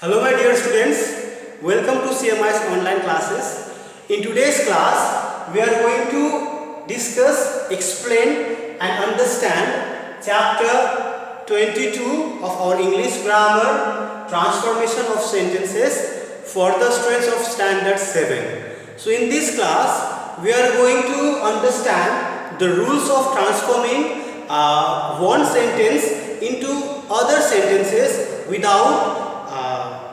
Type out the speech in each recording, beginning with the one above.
Hello my dear students, welcome to CMI's online classes. In today's class, we are going to discuss, explain and understand chapter 22 of our English grammar, transformation of sentences for the students of standard 7. So in this class, we are going to understand the rules of transforming one sentence into other sentences without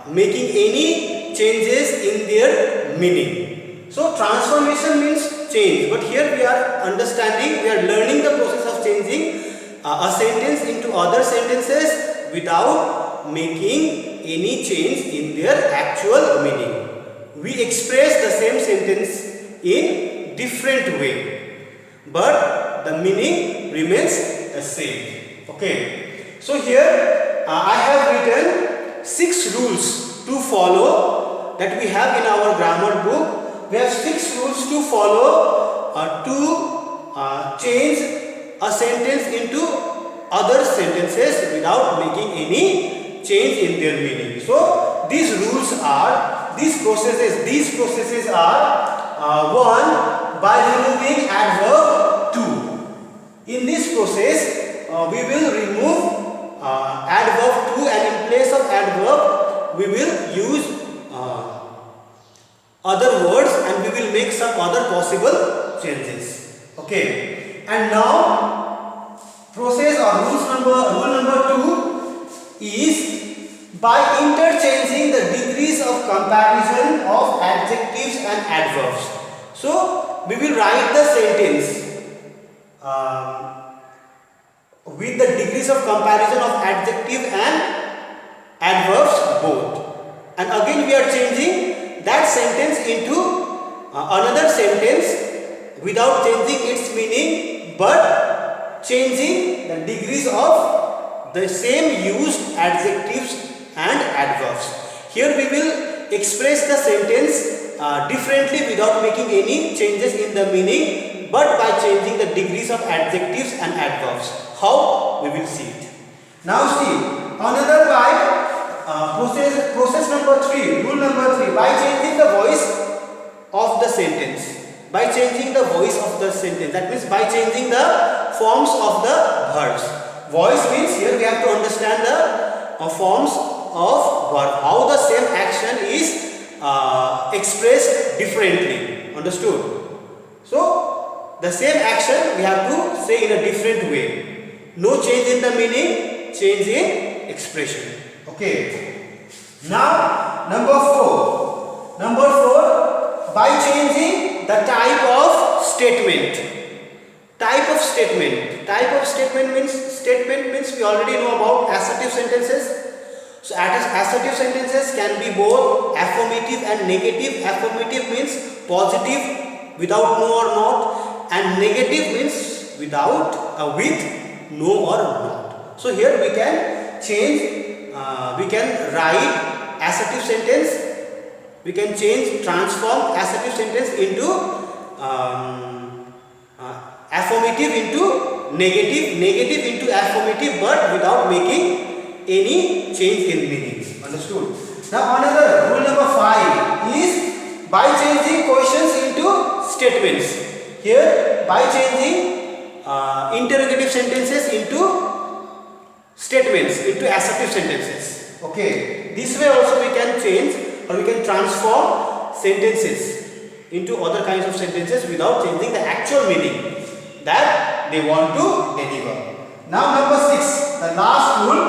making any changes in their meaning. So transformation means change, but here we are understanding, we are learning the process of changing a sentence into other sentences without making any change in their actual meaning. We express the same sentence in different way, but the meaning remains the same. Okay. So here I have written 6 rules to follow that we have in our grammar book. We have 6 rules to follow to change a sentence into other sentences without making any change in their meaning. So these rules are, these processes are 1. By removing adverb to. In this process we will remove adverb to, and in place of adverb we will use other words and we will make some other possible changes. Okay, and now process or rule number 2 is by interchanging the degrees of comparison of adjectives and adverbs. So we will write the sentence with the degrees of comparison of adjective and adverbs both, and again we are changing that sentence into another sentence without changing its meaning but changing the degrees of the same used adjectives and adverbs. Here we will express the sentence differently without making any changes in the meaning but by changing the degrees of adjectives and adverbs. How? We will see it. Now see, another by process number 3, rule number 3, by changing the voice of the sentence. By changing the voice of the sentence, that means by changing the forms of the verbs. Voice means here we have to understand the forms of verb, how the same action is expressed differently. Understood? So the same action we have to say in a different way. No change in the meaning, change in expression. Okay. Now number 4. Number 4, by changing the type of statement. Type of statement. Type of statement means we already know about assertive sentences. So assertive sentences can be both affirmative and negative. Affirmative means positive without no or not, and negative means without with no or not. So here we can change, we can write assertive sentence, we can transform assertive sentence into affirmative into negative into affirmative, but without making any change in meaning. Understood? Now another rule number 5 is by changing questions into statements. Here by changing interrogative sentences into statements, into assertive sentences. Okay, this way also we can change or we can transform sentences into other kinds of sentences without changing the actual meaning that they want to deliver. Now number 6, the last rule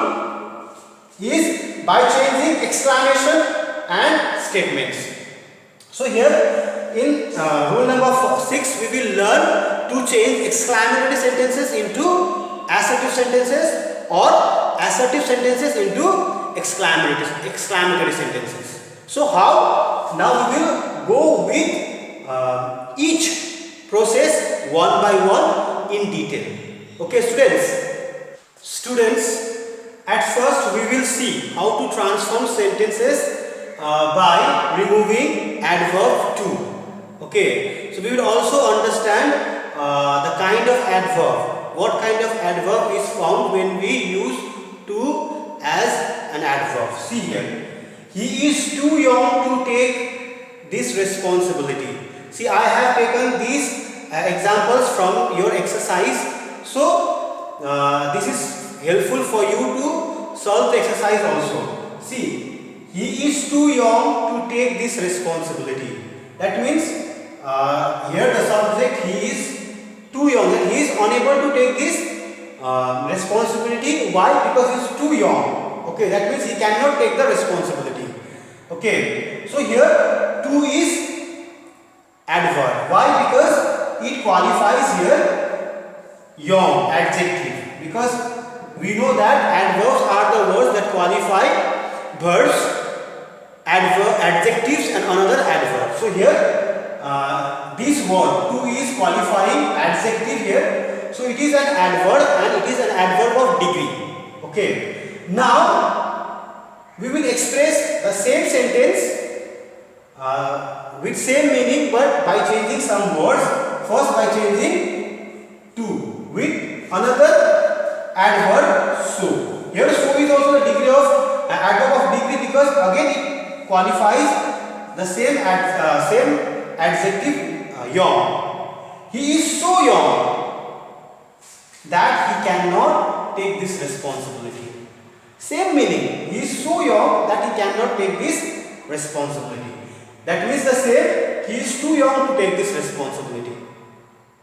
is by changing exclamation and statements. So here in rule number 6 we will learn to change exclamatory sentences into assertive sentences or assertive sentences into exclamatory sentences. So how? Now we will go with each process one by one in detail. Okay students, at first we will see how to transform sentences by removing adverb to. Okay, so we will also understand the kind of adverb. What kind of adverb is found when we use to as an adverb? See here. He is too young to take this responsibility. See, I have taken these examples from your exercise. So, this is helpful for you to solve the exercise also. See, he is too young to take this responsibility. That means, here the subject, he is too young and he is unable to take this responsibility. Why? Because he is too young. Okay, that means he cannot take the responsibility. Okay, so here too is adverb. Why? Because it qualifies here young, adjective. Because we know that adverbs are the words that qualify verbs, adjectives and another adverb. So here this word too is qualifying adjective here. So it is an adverb and it is an adverb of degree. Okay. Now we will express the same sentence with same meaning but by changing some words. First by changing to with another adverb so. Here so is also the degree of adverb of degree because again it qualifies the same adjective young. He is so young that he cannot take this responsibility. Same meaning. He is so young that he cannot take this responsibility. That means the same. He is too young to take this responsibility.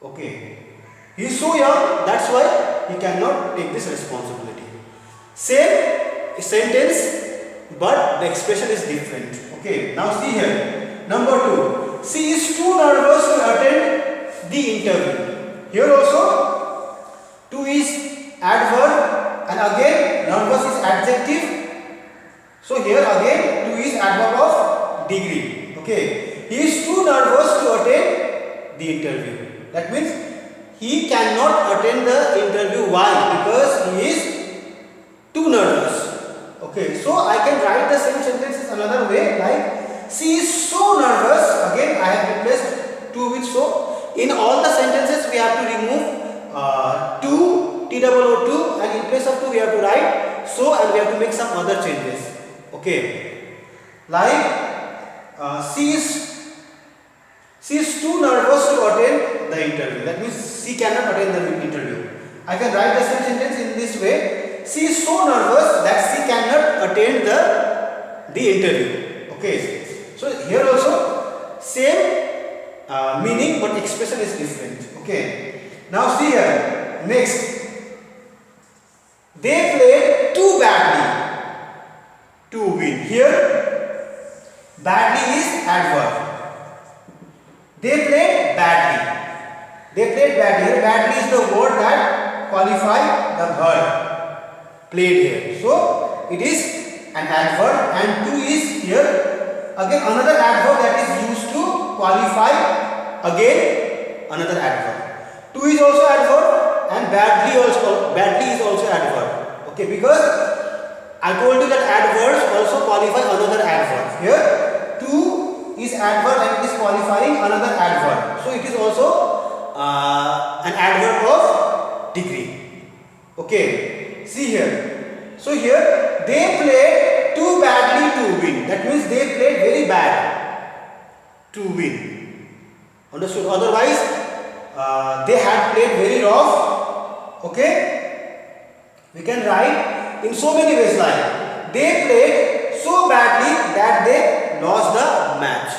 Okay. He is so young, that's why he cannot take this responsibility. Same sentence, but the expression is different. Okay. Now see here. Number 2. She is too nervous to attend the interview. Here also, to is adverb. And again, nervous is adjective. So here again, to is adverb of degree. Okay. He is too nervous to attend the interview. That means he cannot attend the interview. Why? Because he is too nervous. Okay. So I can write the same sentences another way. Like she is so nervous. Again, I have replaced to with so. In all the sentences, we have to remove to. TOO2 and in place of 2 we have to write so and we have to make some other changes. Okay. Like she is too nervous to attend the interview. That means she cannot attend the interview. I can write the same sentence in this way. She is so nervous that she cannot attend the interview. Okay. So here also same meaning but expression is different. Okay. Now see here. Next. They played too badly to win. Here, badly is adverb. They played badly. They played badly. Here, badly is the word that qualifies the verb played here. So, it is an adverb and to is here again another adverb that is used to qualify again another adverb. To is also adverb. And badly is also adverb. Okay, because I told you that adverbs also qualify another adverb. Here, to is adverb and it is qualifying another adverb. So it is also an adverb of degree. Okay, see here. So here they played too badly to win. That means they played very bad to win. Understood? Otherwise, they had played very rough. Okay, we can write in so many ways like they played so badly that they lost the match.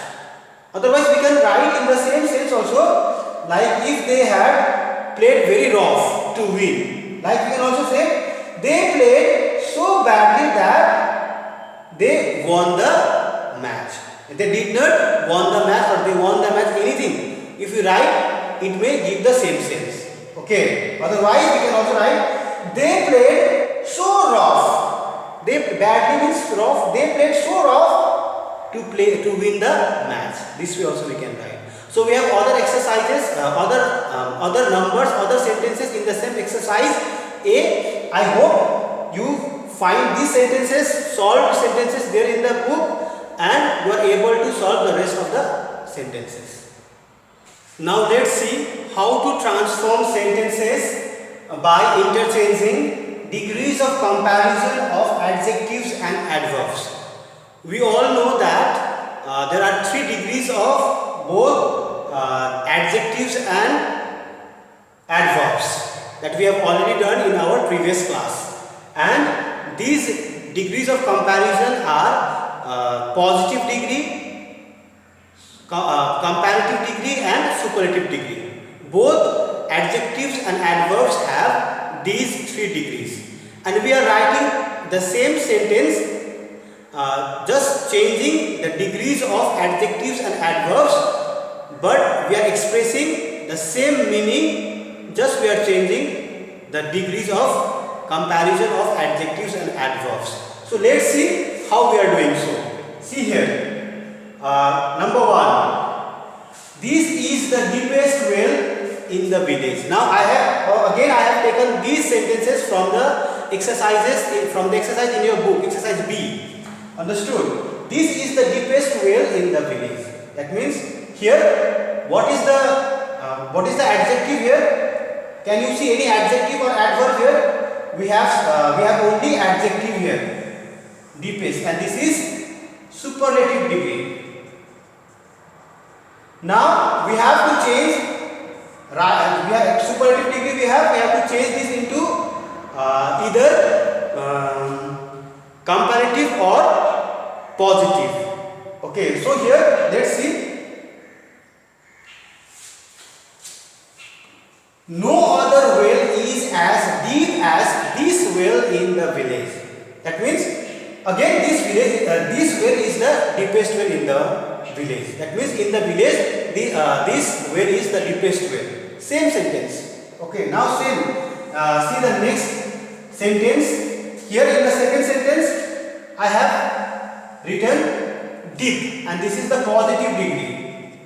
Otherwise, we can write in the same sense also like if they had played very rough to win. Like we can also say they played so badly that they won the match. They did not won the match or they won the match anything. If you write, it may give the same sense. Okay. Otherwise, we can also write they played so rough. They badly means rough. They played so rough to win the match. This way also we can write. So we have other exercises, other numbers, other sentences in the same exercise A. I hope you find these sentences, solved sentences there in the book, and you are able to solve the rest of the sentences. Now let's see how to transform sentences by interchanging degrees of comparison of adjectives and adverbs. We all know that there are 3 degrees of both adjectives and adverbs that we have already done in our previous class, and these degrees of comparison are positive degree, comparative degree and superlative degree. Both adjectives and adverbs have these 3 degrees, and we are writing the same sentence, just changing the degrees of adjectives and adverbs, but we are expressing the same meaning, just we are changing the degrees of comparison of adjectives and adverbs. So let's see how we are doing so. See here, number 1, this is the deepest well in the village. Now I have taken these sentences from the exercises, from the exercise in your book, exercise B. Understood? This is the deepest well in the village. That means here, what is the adjective here? Can you see any adjective or adverb here? We have only adjective here, deepest, and this is superlative degree. Now we have to change. We have superlative degree. We have to change this into either comparative or positive. Okay, so here let's see. No other well is as deep as this well in the village. That means again this well is the deepest well in the village. That means in the village this well is the deepest well. Same sentence. Okay, now same. See the next sentence. Here in the second sentence I have written deep, and this is the positive degree.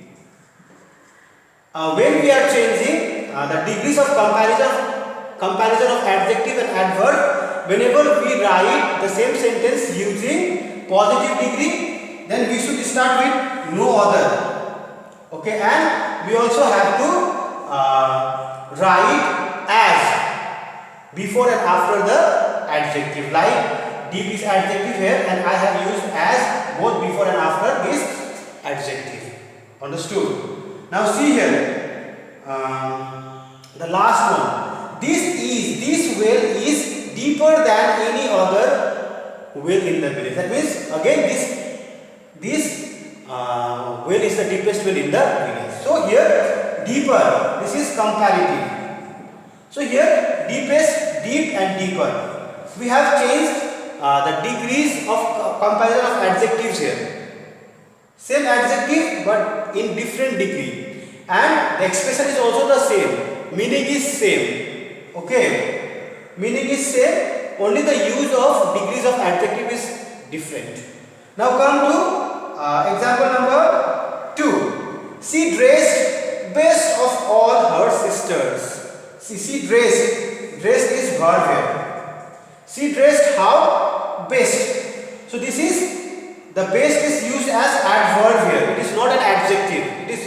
When we are changing the degrees of comparison of adjective and adverb, whenever we write the same sentence using positive degree, then we should start with no other. Okay, and we also have to write as before and after the adjective, like deep is adjective here, and I have used as both before and after this adjective. Understood? Now see here, the last one. This well is deeper than any other well in the village. That means again this well is the deepest well in the village. So here deeper, this is comparative. So here deepest, deep and deeper. We have changed the degrees of comparison of adjectives here. Same adjective but in different degree, and the expression is also the same. Meaning is same. Okay, meaning is same. Only the use of degrees of adjective is different. Now come to example number 2. She dressed best of all her sisters. She dressed. Dressed is verb here. She dressed how? Best. So this is, the best is used as adverb here. It is not an adjective. It is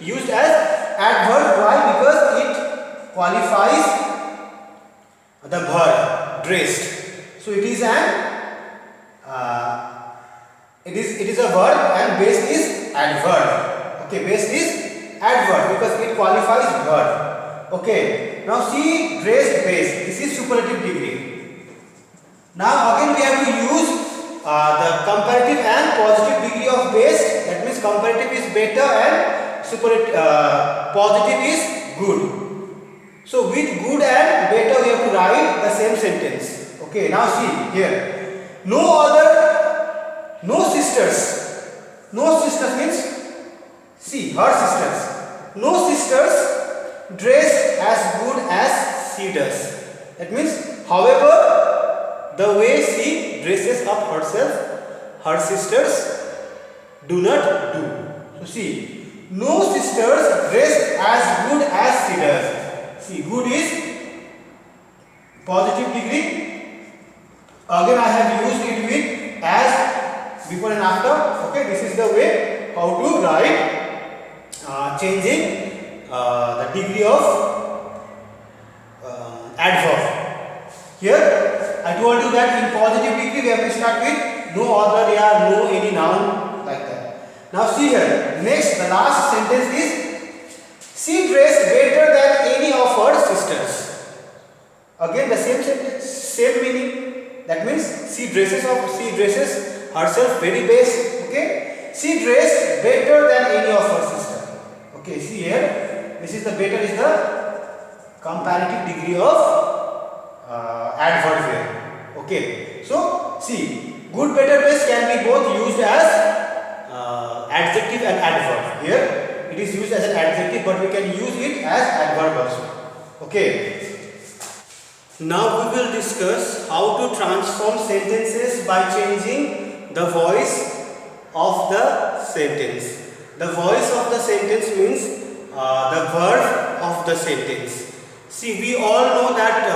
used as adverb. Why? Because it qualifies the verb dressed. So it is a verb, and best is adverb. Okay, best is adverb because it qualifies verb. Okay. Now she dressed best. This is superlative degree. Now again we have to use the comparative and positive degree of best. That means comparative is better and positive is good. So with good and better we have to write the same sentence. Okay, now see here. No sisters. No sisters means, see, her sisters. No sisters dress as good as she does. That means, however, the way she dresses up herself, her sisters do not do. So see, no sisters dress as good as she does. See, good is positive degree. Again I have used it with as before and after. Okay, this is the way how to write changing the degree of adverb. Here I told you that in positive degree we have to start with no other, yeah, no, noun like that. Now see here, next the last sentence is, she dressed better than any of her sisters. Again the same sentence, same meaning. That means she dresses herself very best. Okay, she dressed better than any of her sister. Okay, see here, this is the better is the comparative degree of adverb here. Okay, so see, good, better, best can be both used as adjective and adverb. Here it is used as an adjective, but we can use it as adverb also. Okay. Now we will discuss how to transform sentences by changing the voice of the sentence. The voice of the sentence means the verb of the sentence. See, we all know that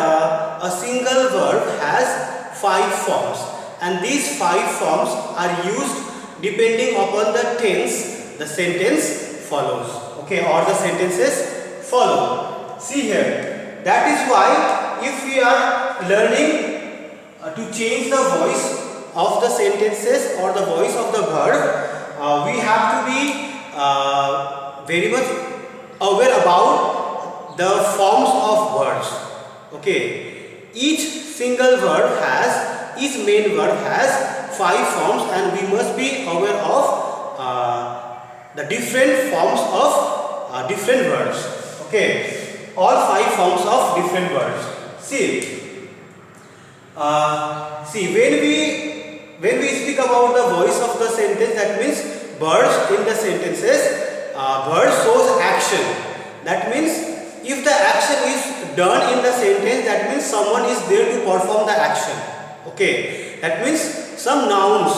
a single verb has 5 forms, and these 5 forms are used depending upon the tense the sentence follows. Okay, or the sentences follow. See here, that is why if we are learning to change the voice of the sentences or the voice of the verb, we have to be very much aware about the forms of words. Okay, each single verb has, each main verb has 5 forms, and we must be aware of the different forms of different words. Okay, all 5 forms of different words. See, when we speak about the voice of the sentence, that means verbs in the sentences, verb shows action. That means if the action is done in the sentence, that means someone is there to perform the action. Okay, that means some nouns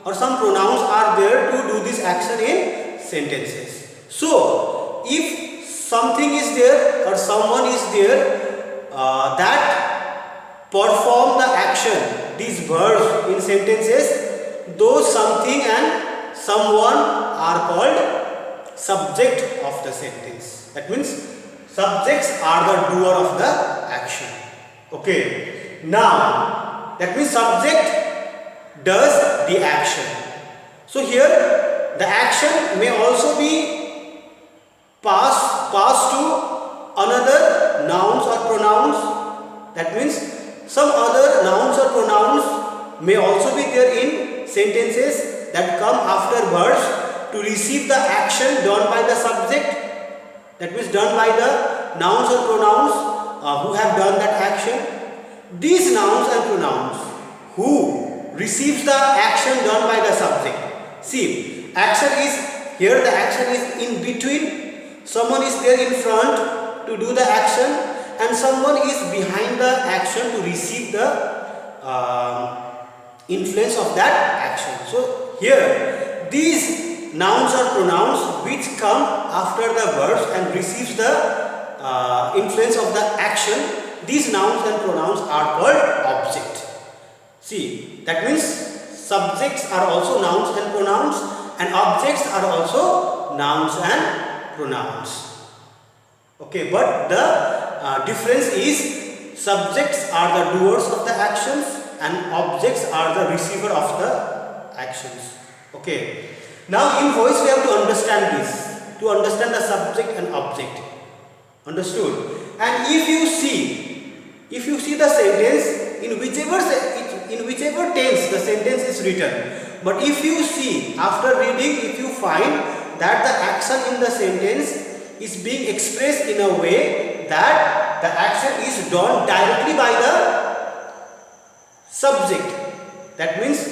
or some pronouns are there to do this action in sentences. So if something is there or someone is there that perform the action, these verbs in sentences, those something and someone are called subject of the sentence. That means subjects are the doer of the action. Okay, now that means subject does the action. So here the action may also be passed to another nouns or pronouns. That means some other nouns or pronouns may also be there in sentences that come after verbs to receive the action done by the subject. That means done by the nouns or pronouns who have done that action. These nouns and pronouns who receives the action done by the subject. See, action is here, the action is in between. Someone is there in front to do the action, and someone is behind the action to receive the influence of that action. So here these nouns or pronouns which come after the verbs and receives the influence of the action, these nouns and pronouns are called object. See, that means subjects are also nouns and pronouns, and objects are also nouns and pronouns. Okay, but the difference is subjects are the doers of the actions and objects are the receiver of the actions. Okay, now in voice we have to understand this, to understand the subject and object. Understood? And if you see the sentence in whichever tense the sentence is written, but if you see after reading, if you find that the action in the sentence is being expressed in a way that the action is done directly by the subject, that means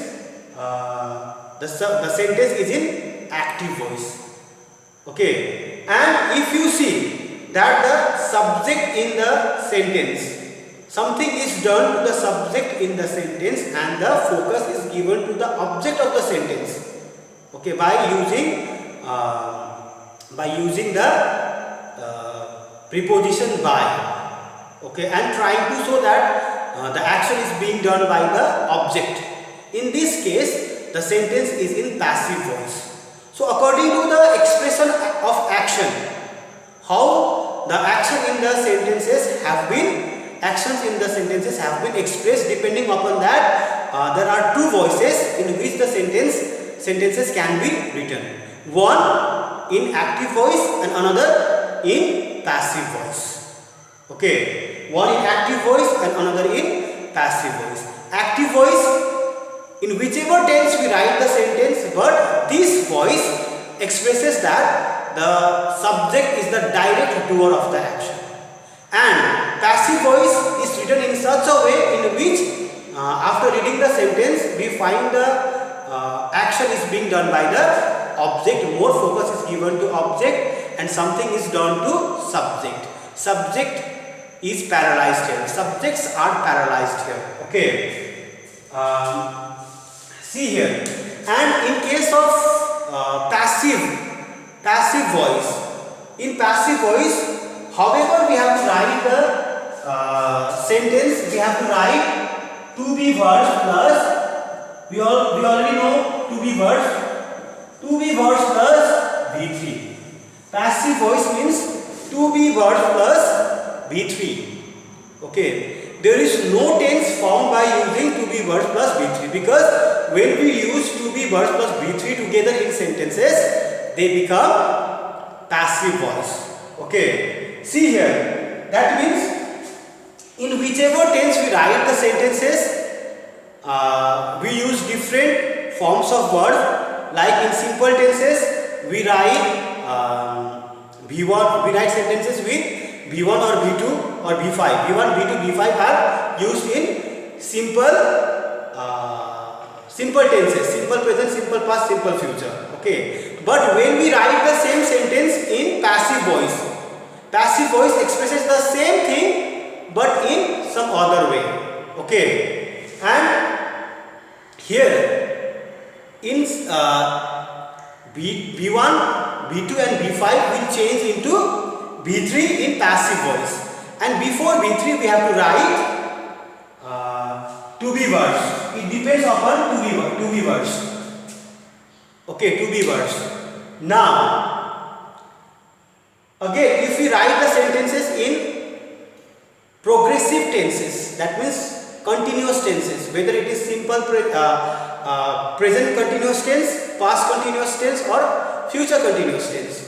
the sentence is in active voice. Okay, and if you see that the subject in the sentence, something is done to the subject in the sentence and the focus is given to the object of the sentence. Okay, by using the preposition by. Okay, and trying to show that the action is being done by the object. In this case, the sentence is in passive voice. So according to the expression of action, how the actions in the sentences have been expressed, depending upon that there are 2 voices in which the sentence sentences can be written. One in active voice and another in passive voice. Okay, one in active voice and another in passive voice. Active voice, in whichever tense we write the sentence, but this voice expresses that the subject is the direct doer of the action. And passive voice is written in such a way in which after reading the sentence we find the action is being done by the object, more focus is given to object and something is done to subject. Subject is paralyzed here, subjects are paralyzed here. Okay, see here, and in case of passive voice, in passive voice, however we have to write the sentence, we have to write to be verbs plus, we already know to be verbs plus V3. Passive voice means to be verbs plus V3. Okay, there is no tense formed by using to be verbs plus V3, because when we use to be verbs plus V3 together in sentences, they become passive voice. Okay, see here, that means in whichever tense we write the sentences, we use different forms of verb. Like in simple tenses, we write V1, we write sentences with V1 or V2 or V5. V1, V2, V5 are used in simple tenses, simple present, simple past, simple future. Okay, but when we write the same sentence in passive voice expresses the same thing but in some other way. Okay, and here in V1, V2 and V5 will change into V3 in passive voice, and before V3 we have to write to be verbs. It depends upon to be verbs. Okay, to be verbs. Now again, if we write the sentences in progressive tenses, that means continuous tenses, whether it is simple present continuous tense, past continuous tense or future continuous tense.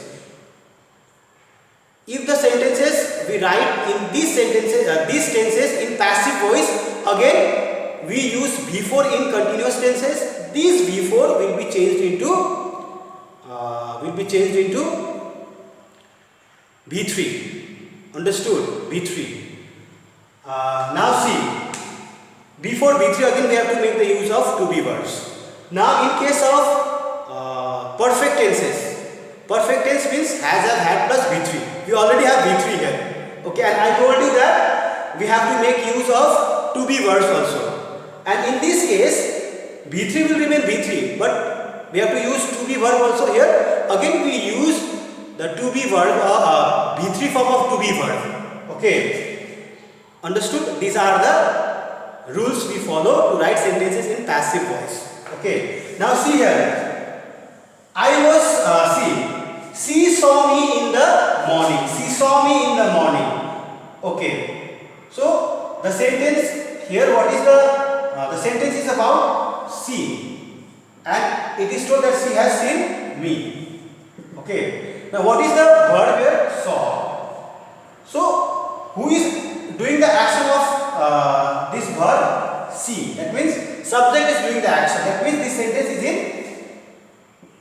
If the sentences we write in these tenses in passive voice, again we use before in continuous tenses. These before will be changed into V3. Understood? V3. Now see, before V3 again we have to make the use of to be verbs. Now in case of perfect tense means has, have, had plus V3. We already have V3 here. Okay, and I told you that we have to make use of to be verbs also. And in this case, V3 will remain V3, but we have to use to be verb also here. Again we use the to be verb or V3 form of to be verb. Okay, understood? These are the rules we follow to write sentences in passive voice. Okay, now see here. I was she saw me in the morning. She saw me in the morning. Okay, so the sentence here, what is the sentence is about she, and it is told that she has seen me. Okay, now what is the verb here? Saw. So who is doing the action of this verb? She. That means subject is doing the action. That means this sentence is in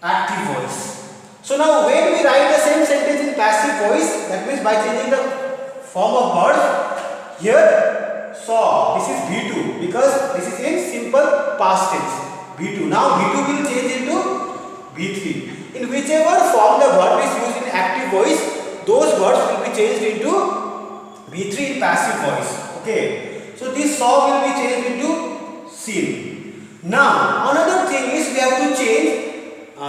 active voice. So now when we write the same sentence in passive voice, that means by changing the form of verb, here saw, this is V2 because this is in simple past tense. V2. Now V2 will change into V3. In whichever form the verb is used in active voice, those words will be changed into V3 in passive voice. Okay. So this saw will be changed into seen. Now another thing is we have to change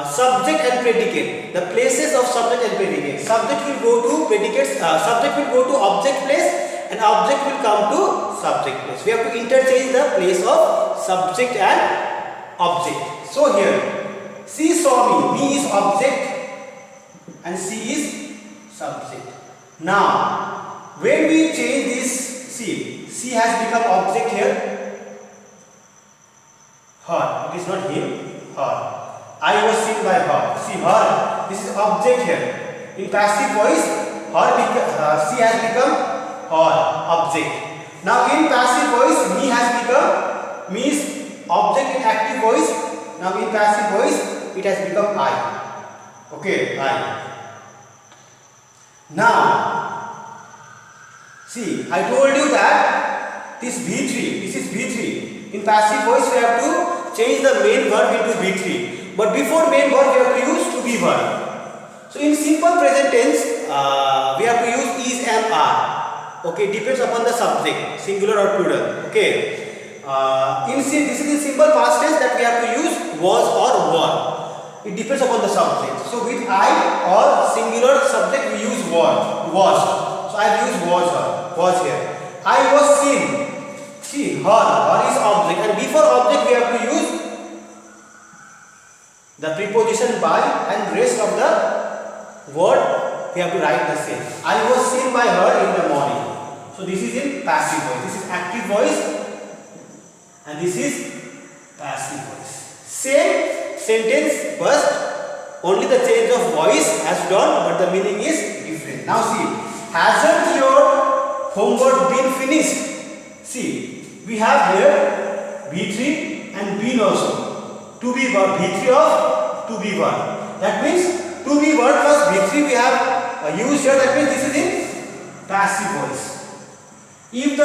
subject and predicate, the places of subject and predicate. Subject will go to predicates, subject will go to object place and object will come to subject place. We have to interchange the place of subject and object. So here, she saw me is object and she is subject. Now, when we change this she has become object here, her, it is not him, her. This is object here. In passive voice, she has become her object. Now in passive voice, me has become me is object in active voice. Now in passive voice, it has become I. Okay, I. Now, see, I told you that this V3, this is V3. In passive voice, we have to change the main verb into V3. But before main verb, we have to use to be verb. So in simple present tense, we have to use is, am, are. Okay, depends upon the subject, singular or plural. Okay. This is in simple past tense that we have to use was or were. It depends upon the subject. So with I or singular subject, we use was. So I have used was here. I was seen. See, her is object, and before object we have to use the preposition by, and rest of the word we have to write the same. I was seen by her in the morning. So this is in passive voice. This is active voice, and this is passive voice. Same sentence, but only the change of voice has done, but the meaning is different. Now see, hasn't your homework been finished? See, we have here V3 and been also. To be verb, V3 of to be verb. That means to be verb plus V3 we have used here. That means this is in passive voice. If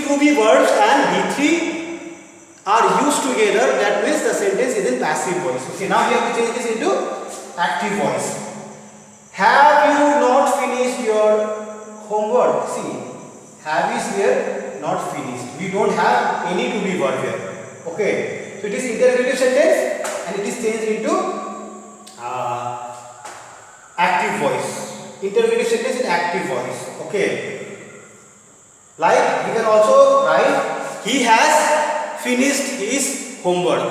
to be verbs and V3 are used together, that means the sentence is in passive voice. Okay, now we have to change this into active voice. Have you not finished your homework? See, have is here, not finished. We don't have any to be verb here. Okay, so it is interrogative sentence and it is changed into active voice. Interrogative sentence in active voice. Okay, like we can also write, he has finished his homework.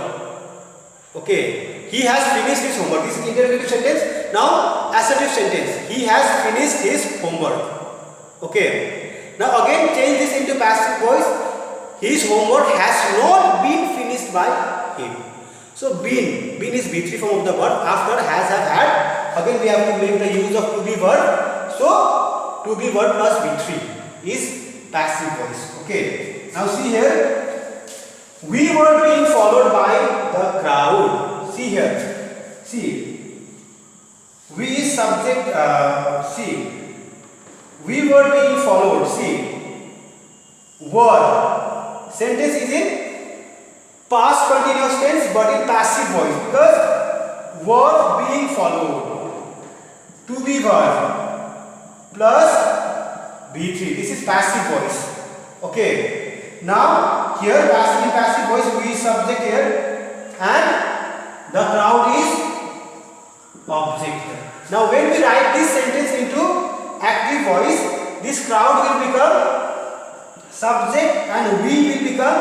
Okay, he has finished his homework. This is interrogative sentence. Now assertive sentence, he has finished his homework. Okay, now again change this into passive voice. His homework has not been finished by him. So been is V3 form of the verb. After has, have, had, again we have to make the use of to be verb. So to be verb plus V3 is passive voice. Okay, now see here, we were being followed by the crowd. See here, see, we is subject, see, we were being followed. See, were, sentence is in past continuous tense but in passive voice, because were being followed, to be verb plus V3. This is passive voice. Okay, now here in passive voice we is subject here and the crowd is object here. Now when we write this sentence into active voice, this crowd will become subject and we will become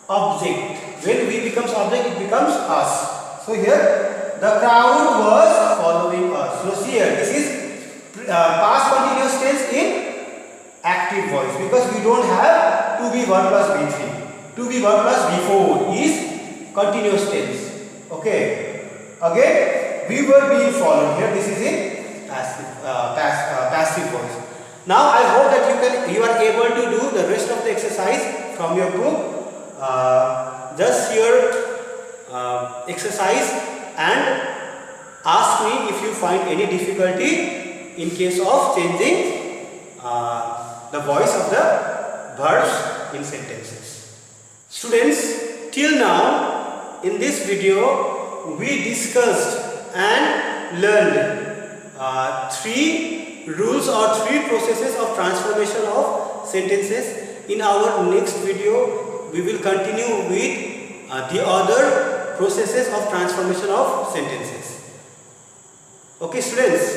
object. When we becomes object, it becomes us. So here the crowd was following us. So see here, this is past continuous tense in active voice, because we don't have to be verb plus V3. To be verb plus V4 is continuous tense. Okay, again we were being followed. Here this is in passive voice. Now I hope that you are able to do the rest of the exercise from your book. Just here exercise and ask me if you find any difficulty in case of changing the voice of the verbs in sentences. Students, till now in this video we discussed and learned three rules or three processes of transformation of sentences. In our next video we will continue with the other processes of transformation of sentences. Okay students.